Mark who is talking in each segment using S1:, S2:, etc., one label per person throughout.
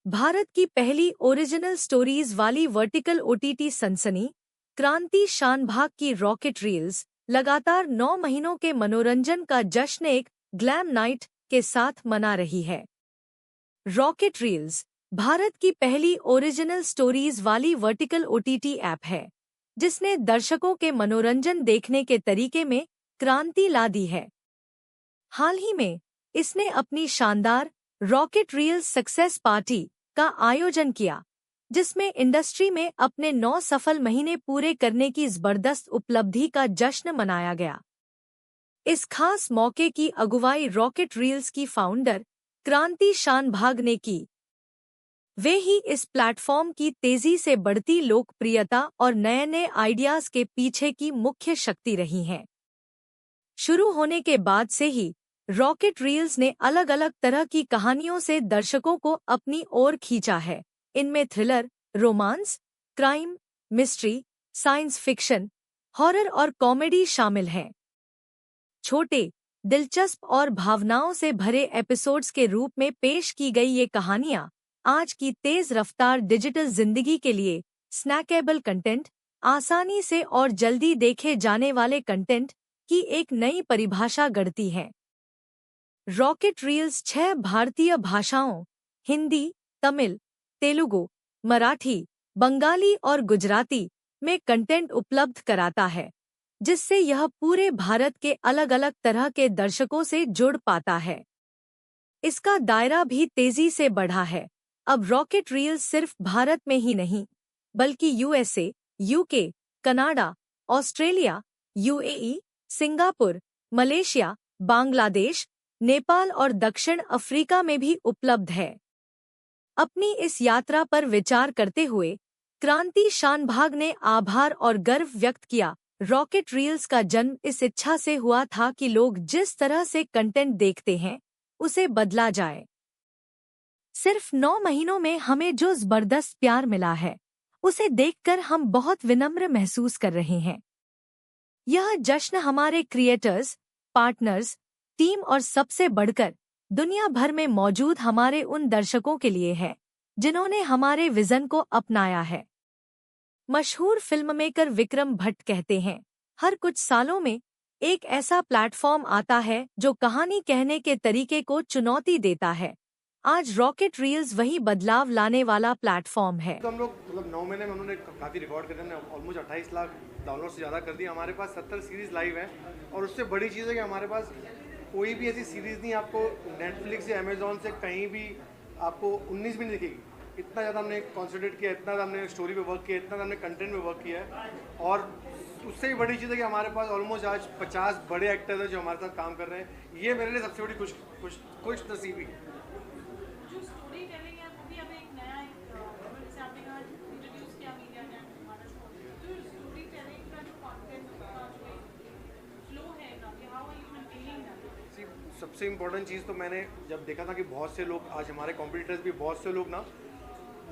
S1: भारत की पहली original stories वाली वर्टिकल ओटीटी सनसनी क्रांति शानभाग की रॉकेट रील्स लगातार 9 महीनों के मनोरंजन का जश्न एक ग्लैम नाइट के साथ मना रही है। रॉकेट रील्स भारत की पहली ओरिजिनल स्टोरीज वाली वर्टिकल ओटीटी ऐप है, जिसने दर्शकों के मनोरंजन देखने के तरीके में क्रांति ला दी है। हाल ही में इसने अपनी शानदार रॉकेट रील्स सक्सेस पार्टी का आयोजन किया, जिसमें इंडस्ट्री में अपने 9 सफल महीने पूरे करने की जबरदस्त उपलब्धि का जश्न मनाया गया। इस खास मौके की अगुवाई रॉकेट रील्स की फाउंडर क्रांति शानभाग ने की। वे ही इस प्लेटफॉर्म की तेजी से बढ़ती लोकप्रियता और नए-नए आइडियाज के पीछे की मुख्य शक्ति रही हैं। शुरू होने के बाद से ही रॉकेट रील्स ने अलग-अलग तरह की कहानियों से दर्शकों को अपनी ओर खींचा है। इनमें thriller, romance, crime, mystery, science fiction, horror और कॉमेडी शामिल हैं। छोटे, दिलचस्प और भावनाओं से भरे एपिसोड्स के रूप में पेश की गई ये कहानियाँ आज की तेज रफ्तार डिजिटल जिंदगी के लिए स्नैकेबल कंटेंट, आसानी से और जल्दी देखे जाने वाले कंटेंट की एक नई परिभाषा गढ़ती हैं। रॉकेट रील्स 6 भारतीय भाषाओं हिंदी, तमिल, तेलुगु, मराठी, बंगाली और गुजराती में कंटेंट उपलब्ध कराता है, जिससे यह पूरे भारत के अलग-अलग तरह के दर्शकों से जुड़ पाता है। इसका दायरा भी तेजी से बढ़ा है। अब रॉकेट रील्स सिर्फ भारत में ही नहीं, बल्कि USA, UK, Canada, Australia, UAE, Singapore, Malaysia, Bangladesh, Nepal और दक्षिण अफ्रीका में भी उपलब्ध है। अपनी इस यात्रा पर विचार करते हुए क्रांति शानभाग ने आभार और गर्व व्यक्त किया। रॉकेट रील्स का जन्म इस इच्छा से हुआ था कि लोग जिस तरह से कंटेंट देखते हैं, उसे बदला जाए। सिर्फ 9 महीनों में हमें जो जबरदस्त प्यार मिला है, उसे देखकर हम बहुत विनम्र महसूस कर रहे हैं। यह जश्न हमारे क्रिएटर्स, पार्टनर्स, टीम और सबसे बढ़कर दुनिया भर में मौजूद हमारे उन दर्शकों के लिए है, जिन्होंने हमारे विजन को अपनाया है। मशहूर फिल्ममेकर विक्रम भट्ट कहते हैं, हर कुछ सालों में एक ऐसा प्लेटफॉर्म आता है जो कहानी कहने के तरीके को चुनौती देता है। आज रॉकेट रील्स वही बदलाव लाने वाला प्लेटफॉर्म है।
S2: तो हम लोग 9 महीने में उन्होंने काफ़ी रिकॉर्ड कर दिया, ऑलमोस्ट 28 लाख डाउनलोड से ज़्यादा कर दिया। हमारे पास 70 सीरीज़ लाइव है और उससे बड़ी चीज़ है कि हमारे पास कोई भी ऐसी सीरीज़ नहीं आपको नेटफ्लिक्स या अमेजोन से कहीं भी आपको 19 भी नहीं दिखेगी। इतना ज़्यादा हमने कॉन्सेंट्रेट किया, इतना ज़्यादा हमने स्टोरी पे वर्क किया, इतना ज़्यादा हमने कंटेंट पे वर्क किया है। और उससे भी बड़ी चीज़ है कि हमारे पास ऑलमोस्ट आज 50 बड़े एक्टर्स हैं जो हमारे साथ काम कर रहे हैं। ये मेरे लिए सबसे बड़ी खुश नसीबी है। सबसे इम्पोर्टेंट चीज़ तो मैंने जब देखा था कि बहुत से लोग, आज हमारे कॉम्पिटिटर्स भी बहुत से लोग ना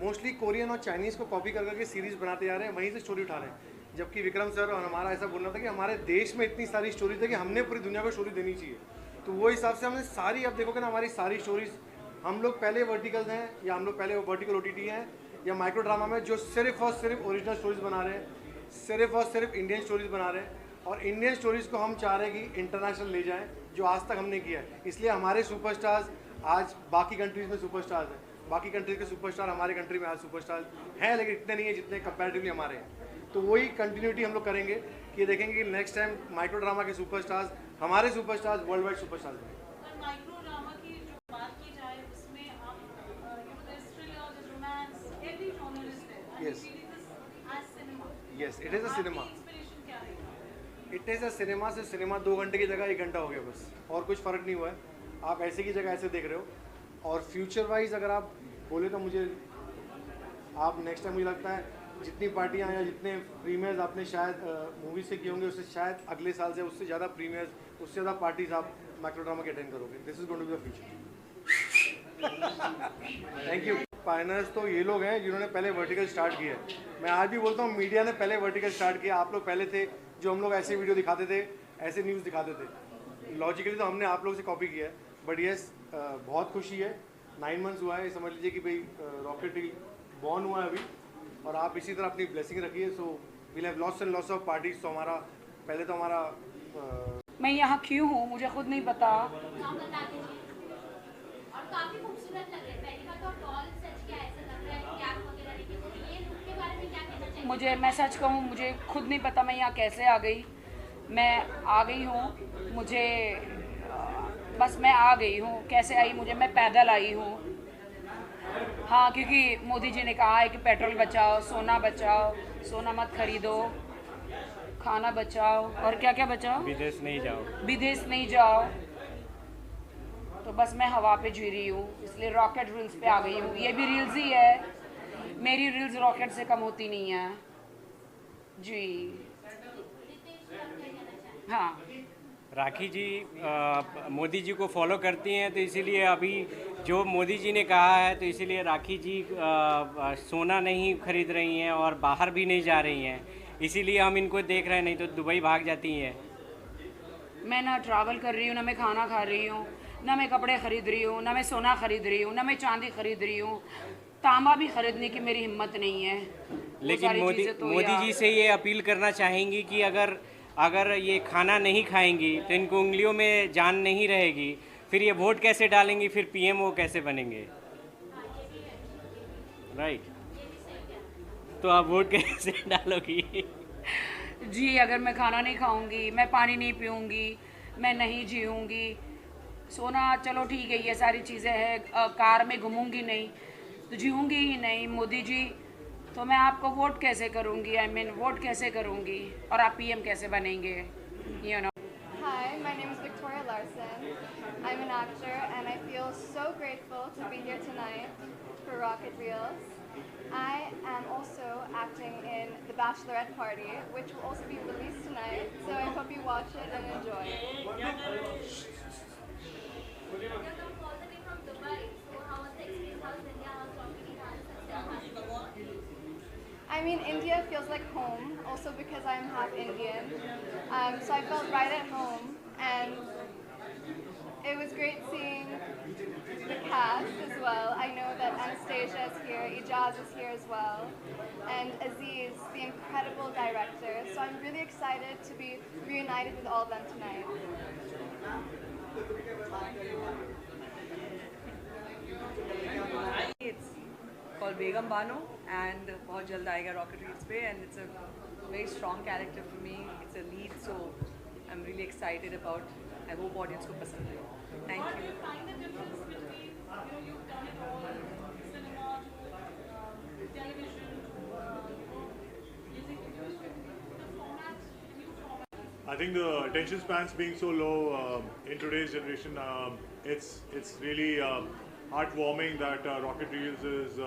S2: मोस्टली कोरियन और चाइनीज़ को कॉपी कर करके सीरीज़ बनाते जा रहे हैं, वहीं से स्टोरी उठा रहे हैं। जबकि विक्रम सर और हमारा ऐसा बोलना था कि हमारे देश में इतनी सारी स्टोरीज है कि हमने पूरी दुनिया को स्टोरी देनी चाहिए। तो वो हिसाब से हमने सारी, अब देखोगे ना हमारी सारी स्टोरीज, हम लोग पहले वर्टिकल्स हैं या हम लोग पहले वर्टिकल ओटीटी हैं या माइक्रो ड्रामा में जो सिर्फ और सिर्फ ओरिजिनल स्टोरीज बना रहे हैं, सिर्फ और सिर्फ इंडियन स्टोरीज बना रहे हैं। और इंडियन स्टोरीज़ को हम चाह रहे हैं कि इंटरनेशनल ले जाएं, जो आज तक हमने किया है। इसलिए हमारे सुपरस्टार्स आज बाकी कंट्रीज़ में सुपरस्टार्स हैं, बाकी कंट्रीज़ के सुपरस्टार हमारे कंट्री में आज सुपरस्टार हैं, लेकिन इतने नहीं है जितने कंपैरेटिवली हमारे हैं। तो वही कंटिन्यूटी हम लोग करेंगे कि देखेंगे कि नेक्स्ट टाइम माइक्रो ड्रामा के सुपरस्टार्स, हमारे सुपरस्टार्स वर्ल्ड वाइड सुपरस्टार्स हैं। Yes, it is a cinema. It is a cinema से सिनेमा 2 घंटे की जगह 1 घंटा हो गया बस, और कुछ फ़र्क नहीं हुआ है। आप ऐसे की जगह ऐसे देख रहे हो। और फ्यूचर वाइज अगर आप बोले तो मुझे, आप नेक्स्ट टाइम मुझे लगता है जितनी पार्टियाँ या जितने प्रीमियर्स आपने शायद मूवी से किए होंगे, उससे शायद अगले साल से उससे ज़्यादा प्रीमियर्स, उससे ज़्यादा पार्टीज आप माइक्रो ड्रामा के अटेंड करोगे। This is going to be the future. Thank you. Pioneers तो ये लोग हैं जिन्होंने पहले वर्टिकल स्टार्ट किया है। मैं आज भी बोलता हूँ, मीडिया ने पहले वर्टिकल स्टार्ट किया। आप लोग पहले थे जो हम लोग ऐसे वीडियो दिखाते थे, ऐसे न्यूज़ दिखाते थे। लॉजिकली तो हमने आप लोग से कॉपी किया है, बट येस बहुत खुशी है। 9 मंथ्स हुआ है, समझ लीजिए कि भाई रॉकेट रील बॉर्न हुआ है अभी, और आप इसी तरह अपनी ब्लेसिंग रखिए। So we'll have lots and lots of parties. तो हमारा पहले तो हमारा
S3: मैं यहाँ क्यों हूँ मुझे खुद नहीं पता।
S4: और काफी खूबसूरत लग रहे हैं। पहली बार तो टॉल सच क्या ऐसा लग रहा है कैप वगैरह लेके, तो ये लुक के बारे में क्या कहना चाहिए?
S3: मुझे मैं सच कहूँ मुझे खुद नहीं पता मैं यहाँ कैसे आ गई। मैं आ गई हूँ, मुझे बस मैं आ गई हूँ। कैसे आई मुझे, मैं पैदल आई हूँ। हाँ, क्योंकि मोदी जी ने कहा है कि पेट्रोल बचाओ, सोना बचाओ, सोना मत खरीदो, खाना बचाओ और क्या क्या बचाओ,
S5: विदेश नहीं जाओ।
S3: विदेश नहीं जाओ। तो बस मैं हवा पे जी रही हूँ, इसलिए रॉकेट रील्स पे आ गई हूँ। ये भी रील्स ही है, मेरी रील्स रॉकेट से कम होती नहीं है जी। हाँ,
S5: राखी जी मोदी जी को फॉलो करती हैं, तो इसीलिए अभी जो मोदी जी ने कहा है, तो इसीलिए राखी जी सोना नहीं खरीद रही हैं और बाहर भी नहीं जा रही हैं। इसीलिए हम इनको देख रहे हैं, नहीं तो दुबई भाग जाती हैं।
S3: मैं ना ट्रैवल कर रही हूँ, ना मैं खाना खा रही हूँ, ना मैं कपड़े खरीद रही हूँ, ना मैं सोना खरीद रही हूँ, ना मैं चांदी खरीद रही हूँ। तांबा भी खरीदने की मेरी हिम्मत नहीं है।
S5: लेकिन मोदी जी से ये अपील करना चाहेंगी कि अगर ये खाना नहीं खाएंगी तो इनको उंगलियों में जान नहीं रहेगी, फिर ये वोट कैसे डालेंगी, फिर पीएमओ कैसे बनेंगे? राइट। तो आप वोट कैसे डालोगी?
S3: जी, अगर मैं खाना नहीं खाऊंगी, मैं पानी नहीं पीऊंगी, मैं नहीं जीऊंगी, सोना चलो ठीक है ये सारी चीज़ें हैं, कार में घूमूंगी नहीं तो जीऊंगी ही नहीं मोदी जी, तो मैं आपको वोट कैसे करूंगी? आई मीन वोट कैसे करूंगी और आप पीएम कैसे बनेंगे? You know.
S6: Hi, my name is Victoria Larson. I'm an actor and I feel so grateful to be here tonight for Rocket Reels. I am also acting in The Bachelorette Party, which will also be released tonight, so I hope you watch it and enjoy.
S4: You're from all the way from Dubai, so how was the experience? How's India? How's Rocket? How's
S6: I mean, India feels like home, also because I'm half Indian. So I felt right at home, and it was great seeing the cast as well. I know that Anastasia is here, Ijaz is here as well, and Aziz, the incredible director. So I'm really excited to be reunited with all of them tonight.
S7: It's called Begum Bano and बहुत जल्द आएगा Rocket Reels पे, and it's a very strong character for me. It's a lead, so I'm really excited about. I hope audience को पसंद आए. Thank you.
S8: I think the attention spans being so low in today's generation, it's really heartwarming that Rocket Reels is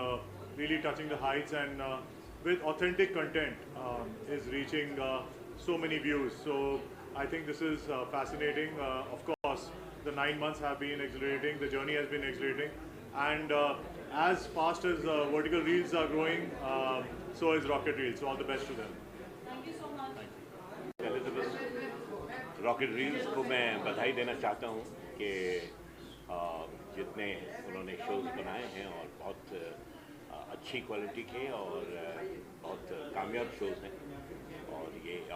S8: really touching the heights and with authentic content is reaching so many views. So I think this is fascinating. Of course, the 9 months have been exhilarating. The journey has been exhilarating, and as fast as vertical reels are growing, so is Rocket Reels. So all the best to them.
S9: पहले तो बस rocket reels को मैं बधाई देना चाहता हूँ कि जितने उन्होंने शोज़ बनाए हैं और बहुत अच्छी क्वालिटी के और बहुत कामयाब शोज़ हैं,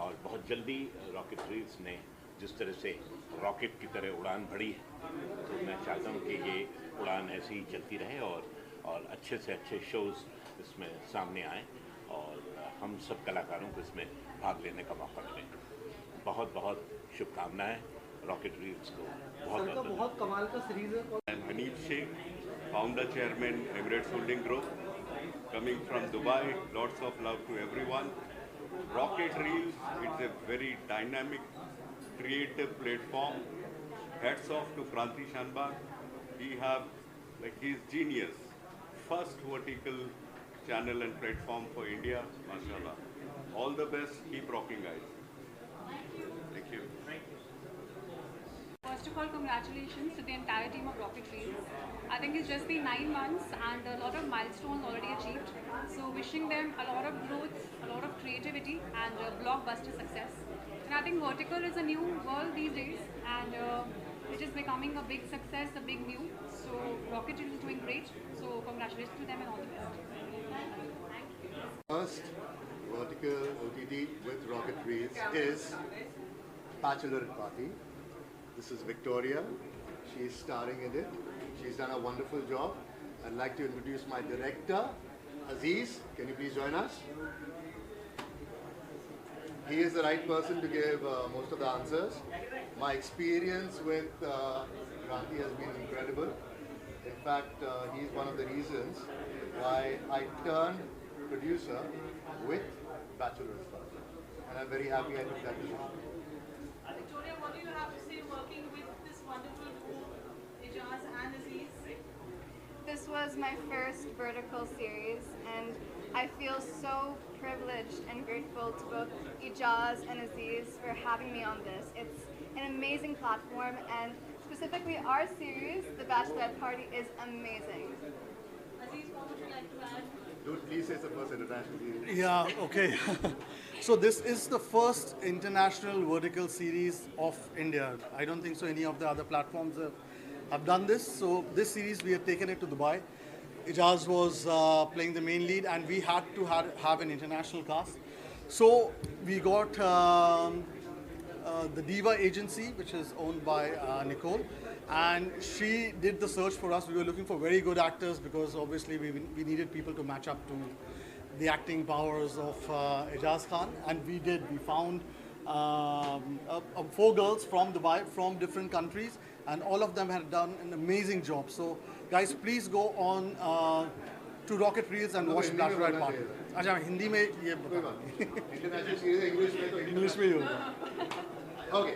S9: और बहुत जल्दी रॉकेट रील्स ने जिस तरह से रॉकेट की तरह उड़ान भरी है, तो मैं चाहता हूँ कि ये उड़ान ऐसी ही चलती रहे और अच्छे से अच्छे शोज़ इसमें सामने आएँ और हम सब कलाकारों को इसमें भाग लेने का मौका मिले। बहुत बहुत शुभकामनाएं रॉकेट रील्स को। बहुत
S2: कमाल का सीरीज है।
S10: I'm Hanif Sheikh, founder chairman Emirates Holding Group, coming from Dubai. Lots of love to everyone. Rocket Reels, it's a very dynamic, creative platform. Hats off to Kranti Shanbag. He's genius. First vertical channel and platform for India, mashallah. All the best, keep rocking guys. Thank you.
S11: First of all, congratulations to the entire team of Rocket Reels. I think it's just been 9 months and a lot of milestones already achieved. So wishing them a lot of growth, a lot of creativity and blockbuster success. And I think vertical is a new world these days and it is becoming a big success, a big new. So Rocket Reels is doing great. So congratulations to them and all the best.
S12: First vertical OTT with Rocket Reels is Bachelorette Party. This is Victoria. She is starring in it. She's done a wonderful job. I'd like to introduce my director, Aziz. Can you please join us? He is the right person to give most of the answers. My experience with Kranti has been incredible. In fact, he's one of the reasons why I turned producer with Bachelorette Party. And I'm very happy I took that decision.
S13: Victoria, what do you have to say working with this wonderful duo, Ijaz and Aziz?
S6: This was my first vertical series, and I feel so privileged and grateful to both Ijaz and Aziz for having me on this. It's an amazing platform, and specifically our series, The Bachelorette Party, is amazing.
S13: Aziz, what would you like to add?
S12: Dude, please say it's the first international series.
S14: Yeah, okay. So this is the first international vertical series of India. I don't think so any of the other platforms have done this. So this series, we have taken it to Dubai. Ijaz was playing the main lead, and we had to have an international cast. So we got the Diva agency, which is owned by Nicole, and she did the search for us. We were looking for very good actors because obviously we needed people to match up to the acting powers of Ijaz Khan, and we did. We found 4 girls from Dubai, from different countries, and all of them had done an amazing job. So guys, please go on to Rocket Reels and watch Bachelorette Party. अच्छा हिंदी में ये
S12: international series English में तो
S14: English में ही होगा.
S12: Okay.